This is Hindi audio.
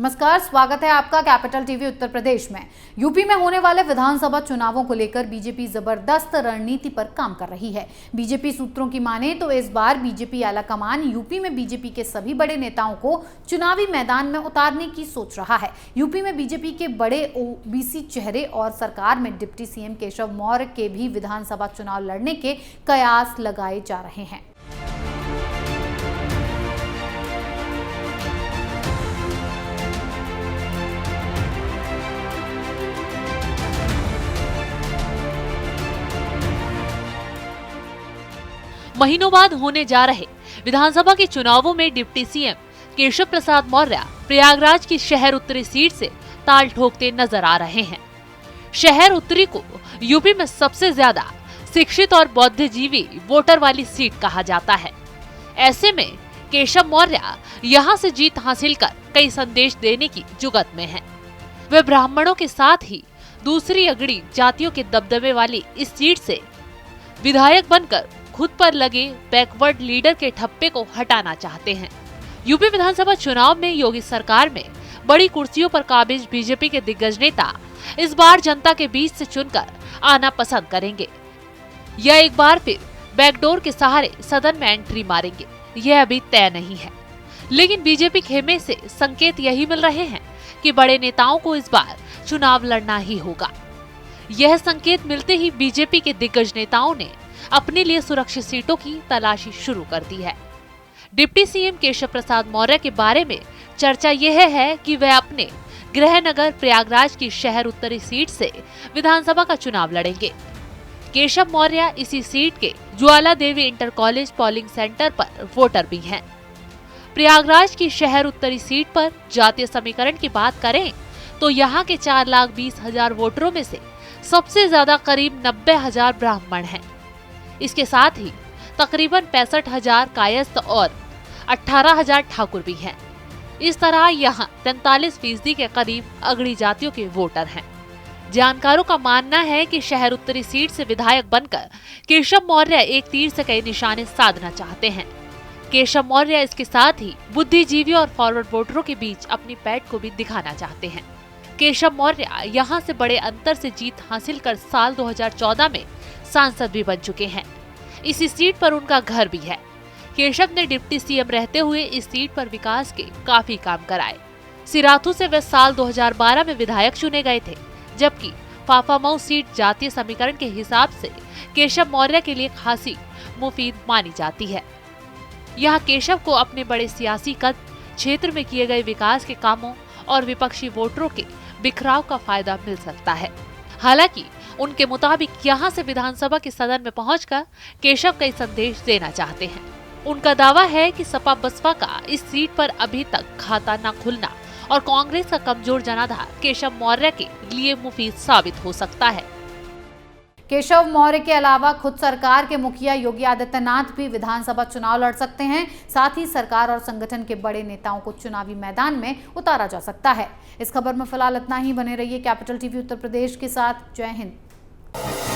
नमस्कार, स्वागत है आपका कैपिटल टीवी उत्तर प्रदेश में। यूपी में होने वाले विधानसभा चुनावों को लेकर बीजेपी जबरदस्त रणनीति पर काम कर रही है। बीजेपी सूत्रों की माने तो इस बार बीजेपी आलाकमान यूपी में बीजेपी के सभी बड़े नेताओं को चुनावी मैदान में उतारने की सोच रहा है। यूपी में बीजेपी के बड़े ओबीसी चेहरे और सरकार में डिप्टी सीएम केशव मौर्य के भी विधानसभा चुनाव लड़ने के कयास लगाए जा रहे हैं। महीनों बाद होने जा रहे विधानसभा के चुनावों में डिप्टी सीएम केशव प्रसाद मौर्य प्रयागराज की शहर उत्तरी सीट से ताल ठोकते नजर आ रहे हैं। शहर उत्तरी को यूपी में सबसे ज्यादा शिक्षित और बुद्धिजीवी वोटर वाली सीट कहा जाता है। ऐसे में केशव मौर्य यहां से जीत हासिल कर कई संदेश देने की जुगत में हैं। वे ब्राह्मणों के साथ ही दूसरी अगड़ी जातियों के दबदबे वाली इस सीट से विधायक बनकर खुद पर लगे बैकवर्ड लीडर के ठप्पे को हटाना चाहते हैं। यूपी विधानसभा चुनाव में योगी सरकार में बड़ी कुर्सियों पर काबिज बीजेपी के दिग्गज नेता इस बार जनता के बीच से चुनकर आना पसंद करेंगे या एक बार फिर बैकडोर के सहारे सदन में एंट्री मारेंगे, यह अभी तय नहीं है। लेकिन बीजेपी खेमे से संकेत यही मिल रहे हैं कि बड़े नेताओं को इस बार चुनाव लड़ना ही होगा। यह संकेत मिलते ही बीजेपी के दिग्गज नेताओं ने अपने लिए सुरक्षित सीटों की तलाशी शुरू कर दी है। डिप्टी सीएम केशव प्रसाद मौर्य के बारे में चर्चा यह है कि वह अपने गृह नगर प्रयागराज की शहर उत्तरी सीट से विधानसभा का चुनाव लड़ेंगे। केशव मौर्य इसी सीट के Jwala Devi inter college polling centre पर वोटर भी हैं। प्रयागराज की शहर उत्तरी सीट पर जातीय समीकरण की बात करें तो यहाँ के 4,20,000 वोटरों में से सबसे ज्यादा करीब 90,000 ब्राह्मण हैं। इसके साथ ही तकरीबन 65,000 कायस्थ और 18,000 ठाकुर भी हैं। इस तरह यहाँ 43% के करीब अगड़ी जातियों के वोटर हैं। जानकारों का मानना है कि शहर उत्तरी सीट से विधायक बनकर केशव मौर्य एक तीर से कई निशाने साधना चाहते हैं। केशव मौर्य इसके साथ ही बुद्धिजीवी और फॉरवर्ड वोटरों के बीच अपनी पैठ को भी दिखाना चाहते हैं। केशव मौर्य यहाँ से बड़े अंतर से जीत हासिल कर साल 2014 में सांसद भी बन चुके हैं। इसी सीट पर उनका घर भी है। केशव ने डिप्टी सीएम रहते हुए इस सीट पर विकास के काफी काम कराए। सिराथू से वे साल 2012 में विधायक चुने गए थे, जबकि फाफामऊ सीट जातीय समीकरण के हिसाब से केशव मौर्य के लिए खासी मुफीद मानी जाती है। यहाँ केशव को अपने बड़े सियासी कद, क्षेत्र में किए गए विकास के कामों और विपक्षी वोटरों के बिखराव का फायदा मिल सकता है। हालांकि उनके मुताबिक यहाँ से विधानसभा के सदन में पहुंचकर केशव कई संदेश देना चाहते हैं। उनका दावा है कि सपा बसपा का इस सीट पर अभी तक खाता न खुलना और कांग्रेस का कमजोर जनाधार केशव मौर्य के लिए मुफीद साबित हो सकता है। केशव मौर्य के अलावा खुद सरकार के मुखिया योगी आदित्यनाथ भी विधानसभा चुनाव लड़ सकते हैं। साथ ही सरकार और संगठन के बड़े नेताओं को चुनावी मैदान में उतारा जा सकता है। इस खबर में फिलहाल इतना ही। बने रहिए कैपिटल टीवी उत्तर प्रदेश के साथ। जय हिंद।